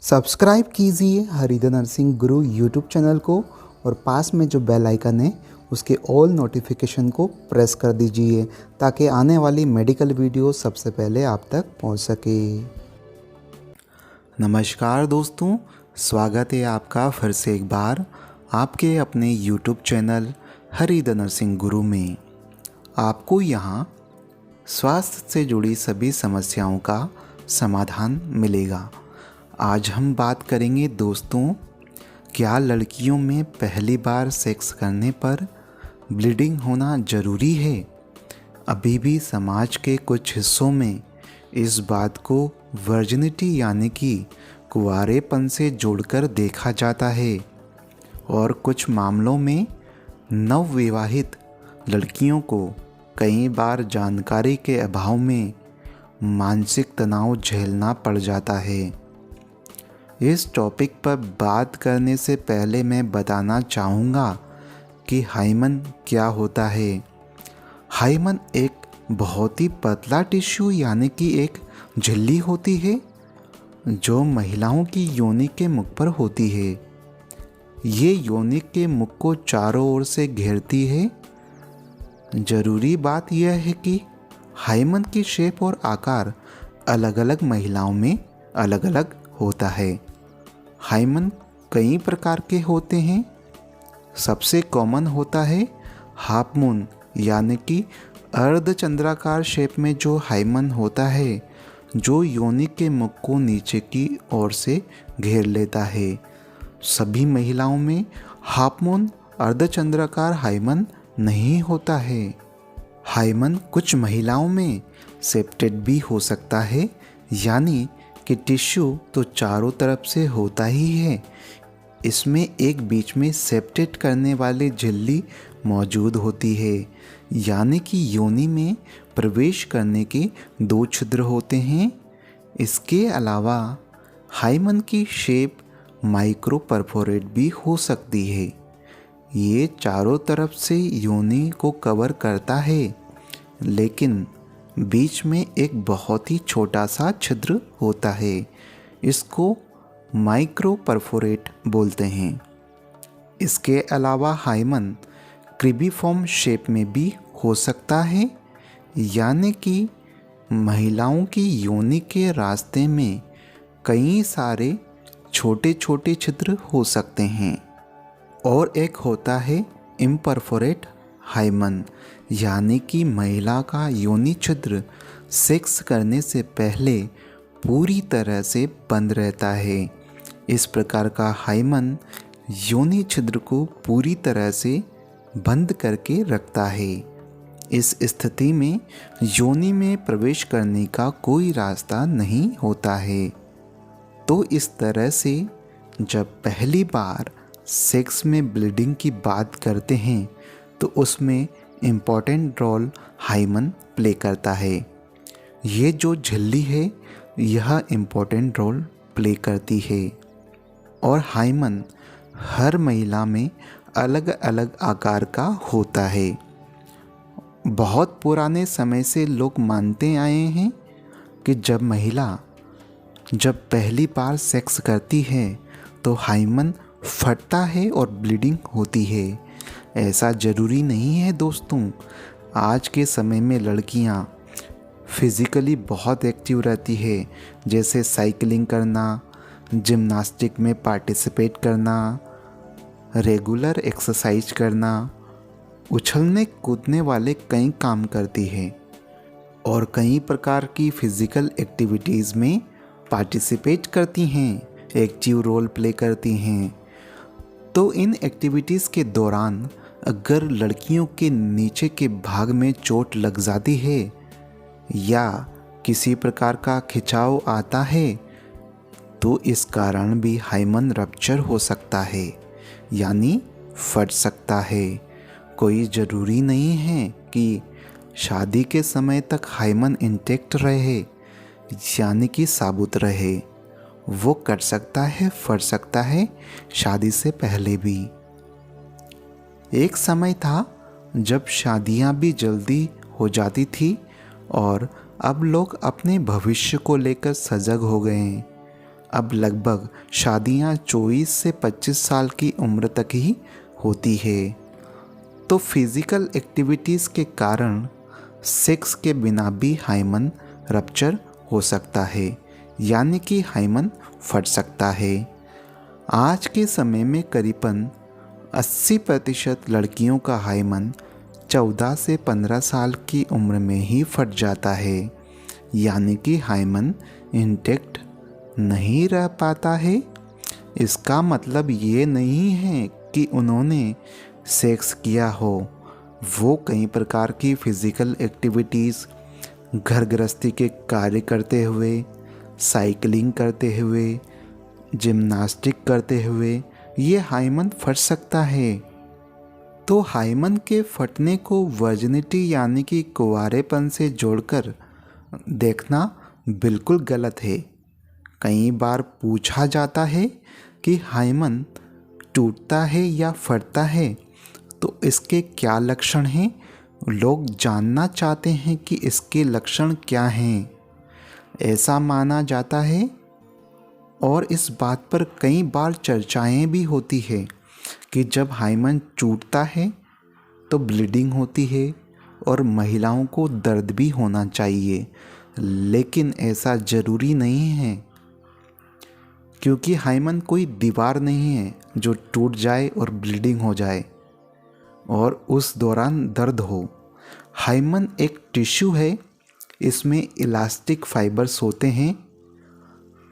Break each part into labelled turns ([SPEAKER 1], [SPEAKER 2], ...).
[SPEAKER 1] Subscribe कीजिए हरिद nursing गुरु YouTube channel को और पास में जो बेल आइकन है उसके ऑल नोटिफिकेशन को प्रेस कर दीजिए ताकि आने वाली मेडिकल वीडियो सबसे पहले आप तक पहुंच सके। नमस्कार दोस्तों, स्वागत है आपका फिर से एक बार आपके अपने यूट्यूब चैनल हरिद नर्सिंग गुरु में। आपको यहाँ स्वास्थ्य से जुड़ी सभी समस्याओं का समाधान मिलेगा। आज हम बात करेंगे दोस्तों, क्या लड़कियों में पहली बार सेक्स करने पर ब्लीडिंग होना ज़रूरी है? अभी भी समाज के कुछ हिस्सों में इस बात को वर्जिनिटी यानी कि कुंवारेपन से जोड़कर देखा जाता है और कुछ मामलों में नवविवाहित लड़कियों को कई बार जानकारी के अभाव में मानसिक तनाव झेलना पड़ जाता है। इस टॉपिक पर बात करने से पहले मैं बताना चाहूँगा कि हाइमन क्या होता है। हाइमन एक बहुत ही पतला टिश्यू यानी कि एक झिल्ली होती है जो महिलाओं की योनि के मुख पर होती है। ये योनि के मुख को चारों ओर से घेरती है। ज़रूरी बात यह है कि हाइमन की शेप और आकार अलग अलग महिलाओं में अलग अलग होता है। हाइमन कई प्रकार के होते हैं। सबसे कॉमन होता है हाफ मून यानी कि अर्धचंद्राकार शेप में जो हाइमन होता है जो योनि के मुख को नीचे की ओर से घेर लेता है। सभी महिलाओं में हाफ मून अर्धचंद्राकार हाइमन नहीं होता है। हाइमन कुछ महिलाओं में सेप्टेड भी हो सकता है यानी कि टिश्यू तो चारों तरफ से होता ही है, इसमें एक बीच में सेप्टेट करने वाली झिल्ली मौजूद होती है यानी कि योनि में प्रवेश करने के 2 छिद्र होते हैं। इसके अलावा हाइमन की शेप माइक्रो परफोरेट भी हो सकती है। ये चारों तरफ से योनि को कवर करता है लेकिन बीच में एक बहुत ही छोटा सा छिद्र होता है। इसको माइक्रो परफोरेट बोलते हैं। इसके अलावा हाइमन क्रिबीफॉर्म शेप में भी हो सकता है यानी कि महिलाओं की योनि के रास्ते में कई सारे छोटे छोटे छिद्र हो सकते हैं। और एक होता है इम्परफोरेट हाइमन यानी कि महिला का योनि छिद्र सेक्स करने से पहले पूरी तरह से बंद रहता है। इस प्रकार का हाइमन योनि छिद्र को पूरी तरह से बंद करके रखता है। इस स्थिति में योनि में प्रवेश करने का कोई रास्ता नहीं होता है। तो इस तरह से जब पहली बार सेक्स में ब्लीडिंग की बात करते हैं तो उसमें इम्पॉर्टेंट रोल हाइमन प्ले करता है। ये जो झिल्ली है यह इम्पॉर्टेंट रोल प्ले करती है और हाइमन हर महिला में अलग अलग आकार का होता है। बहुत पुराने समय से लोग मानते आए हैं कि जब महिला पहली बार सेक्स करती है तो हाइमन फटता है और ब्लीडिंग होती है। ऐसा ज़रूरी नहीं है दोस्तों। आज के समय में लड़कियां फिज़िकली बहुत एक्टिव रहती है, जैसे साइकिलिंग करना, जिम्नास्टिक में पार्टिसिपेट करना, रेगुलर एक्सरसाइज करना, उछलने कूदने वाले कई काम करती है और कई प्रकार की फ़िज़िकल एक्टिविटीज़ में पार्टिसिपेट करती हैं, एक्टिव रोल प्ले करती हैं। तो इन एक्टिविटीज़ के दौरान अगर लड़कियों के नीचे के भाग में चोट लग जाती है या किसी प्रकार का खिंचाव आता है तो इस कारण भी हाइमन रप्चर हो सकता है यानी फट सकता है। कोई ज़रूरी नहीं है कि शादी के समय तक हाइमन इंटैक्ट रहे यानी कि साबुत रहे। वो कट सकता है, फट सकता है शादी से पहले भी। एक समय था जब शादियां भी जल्दी हो जाती थी और अब लोग अपने भविष्य को लेकर सजग हो गए हैं। अब लगभग शादियां 24 से 25 साल की उम्र तक ही होती है। तो फिज़िकल एक्टिविटीज़ के कारण सेक्स के बिना भी हाइमन रप्चर हो सकता है, यानी कि हाइमन फट सकता है। आज के समय में करीबन 80% लड़कियों का हाइमन 14 से 15 साल की उम्र में ही फट जाता है, यानी कि हाइमन इंटैक्ट नहीं रह पाता है। इसका मतलब ये नहीं है कि उन्होंने सेक्स किया हो। वो कई प्रकार की फिज़िकल एक्टिविटीज़, घर गृहस्थी के कार्य करते हुए, साइकिलिंग करते हुए, जिम्नास्टिक करते हुए ये हाइमन फट सकता है। तो हाइमन के फटने को वर्जिनिटी यानी कि कुंवारेपन से जोड़कर देखना बिल्कुल गलत है। कई बार पूछा जाता है कि हाइमन टूटता है या फटता है तो इसके क्या लक्षण हैं। लोग जानना चाहते हैं कि इसके लक्षण क्या हैं। ऐसा माना जाता है और इस बात पर कई बार चर्चाएं भी होती है कि जब हाइमन टूटता है तो ब्लीडिंग होती है और महिलाओं को दर्द भी होना चाहिए, लेकिन ऐसा ज़रूरी नहीं है, क्योंकि हाइमन कोई दीवार नहीं है जो टूट जाए और ब्लीडिंग हो जाए और उस दौरान दर्द हो। हाइमन एक टिश्यू है, इसमें इलास्टिक फाइबर्स होते हैं।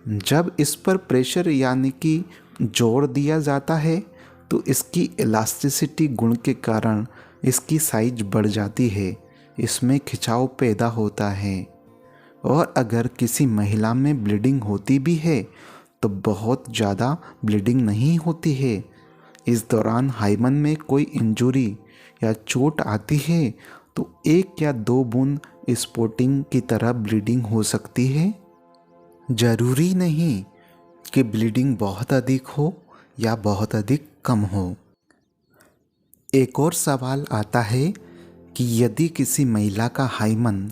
[SPEAKER 1] जब इस पर प्रेशर यानी कि जोर दिया जाता है तो इसकी इलास्टिसिटी गुण के कारण इसकी साइज बढ़ जाती है, इसमें खिंचाव पैदा होता है। और अगर किसी महिला में ब्लीडिंग होती भी है तो बहुत ज़्यादा ब्लीडिंग नहीं होती है। इस दौरान हाइमन में कोई इंजरी या चोट आती है तो 1 या 2 बूंद स्पॉटिंग की तरह ब्लीडिंग हो सकती है। ज़रूरी नहीं कि ब्लीडिंग बहुत अधिक हो या बहुत अधिक कम हो। एक और सवाल आता है कि यदि किसी महिला का हाइमन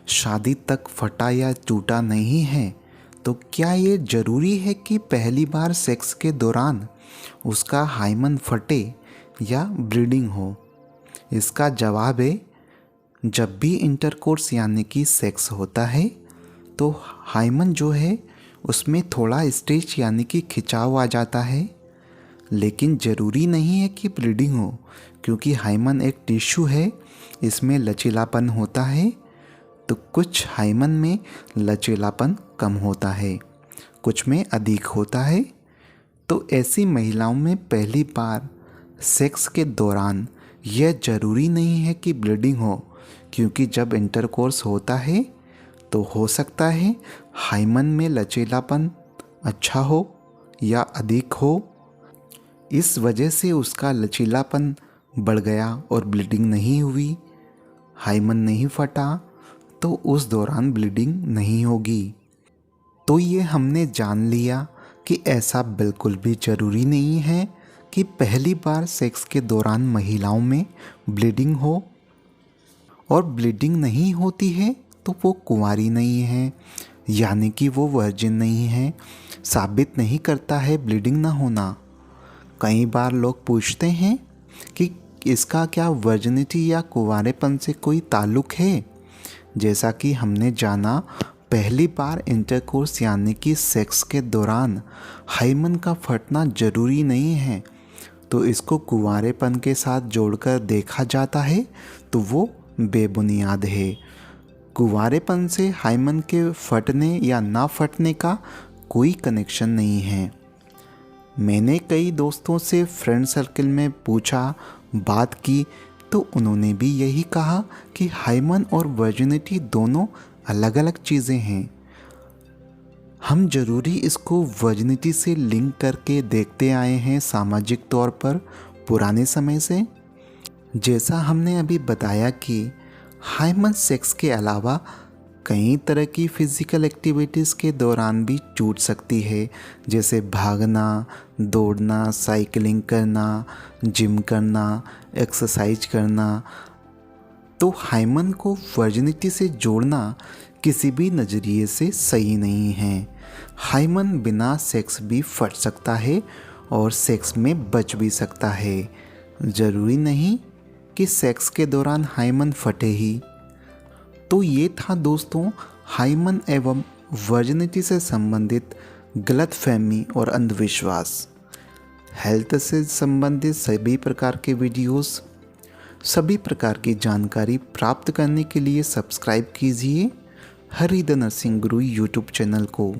[SPEAKER 1] शादी तक फटा या टूटा नहीं है तो क्या ये ज़रूरी है कि पहली बार सेक्स के दौरान उसका हाइमन फटे या ब्लीडिंग हो? इसका जवाब है, जब भी इंटरकोर्स यानी कि सेक्स होता है तो हाइमन जो है उसमें थोड़ा स्ट्रेच यानी कि खिंचाव आ जाता है, लेकिन ज़रूरी नहीं है कि ब्लीडिंग हो, क्योंकि हाइमन एक टिश्यू है, इसमें लचीलापन होता है। तो कुछ हाइमन में लचीलापन कम होता है, कुछ में अधिक होता है। तो ऐसी महिलाओं में पहली बार सेक्स के दौरान यह ज़रूरी नहीं है कि ब्लीडिंग हो, क्योंकि जब इंटरकोर्स होता है तो हो सकता है हाइमन में लचीलापन अच्छा हो या अधिक हो। इस वजह से उसका लचीलापन बढ़ गया और ब्लीडिंग नहीं हुई, हाइमन नहीं फटा, तो उस दौरान ब्लीडिंग नहीं होगी। तो ये हमने जान लिया कि ऐसा बिल्कुल भी ज़रूरी नहीं है कि पहली बार सेक्स के दौरान महिलाओं में ब्लीडिंग हो, और ब्लीडिंग नहीं होती है तो वो कुंवारी नहीं है, यानी कि वो वर्जिन नहीं है। साबित नहीं करता है ब्लीडिंग ना होना। कई बार लोग पूछते हैं कि इसका क्या वर्जिनिटी या कुंवारेपन से कोई ताल्लुक़ है? जैसा कि हमने जाना, पहली बार इंटरकोर्स यानी कि सेक्स के दौरान हाइमन का फटना ज़रूरी नहीं है, तो इसको कुंवारेपन के साथ जोड़कर देखा जाता है तो वो बेबुनियाद है। कुंवारेपन से हाइमन के फटने या ना फटने का कोई कनेक्शन नहीं है। मैंने कई दोस्तों से फ्रेंड सर्कल में पूछा, बात की, तो उन्होंने भी यही कहा कि हाइमन और वर्जिनिटी दोनों अलग अलग चीज़ें हैं। हम ज़रूरी इसको वर्जिनिटी से लिंक करके देखते आए हैं सामाजिक तौर पर पुराने समय से। जैसा हमने अभी बताया कि हाइमन सेक्स के अलावा कई तरह की फ़िज़िकल एक्टिविटीज़ के दौरान भी टूट सकती है, जैसे भागना, दौड़ना, साइकिलिंग करना, जिम करना, एक्सरसाइज करना। तो हाइमन को वर्जिनिटी से जोड़ना किसी भी नज़रिए से सही नहीं है। हाइमन बिना सेक्स भी फट सकता है और सेक्स में बच भी सकता है। ज़रूरी नहीं कि सेक्स के दौरान हाइमन फटे ही। तो ये था दोस्तों हाइमन एवं वर्जिनिटी से संबंधित गलतफहमी और अंधविश्वास। हेल्थ से संबंधित सभी प्रकार के वीडियोस, सभी प्रकार की जानकारी प्राप्त करने के लिए सब्सक्राइब कीजिए Hari the nursing Guru YouTube channel को।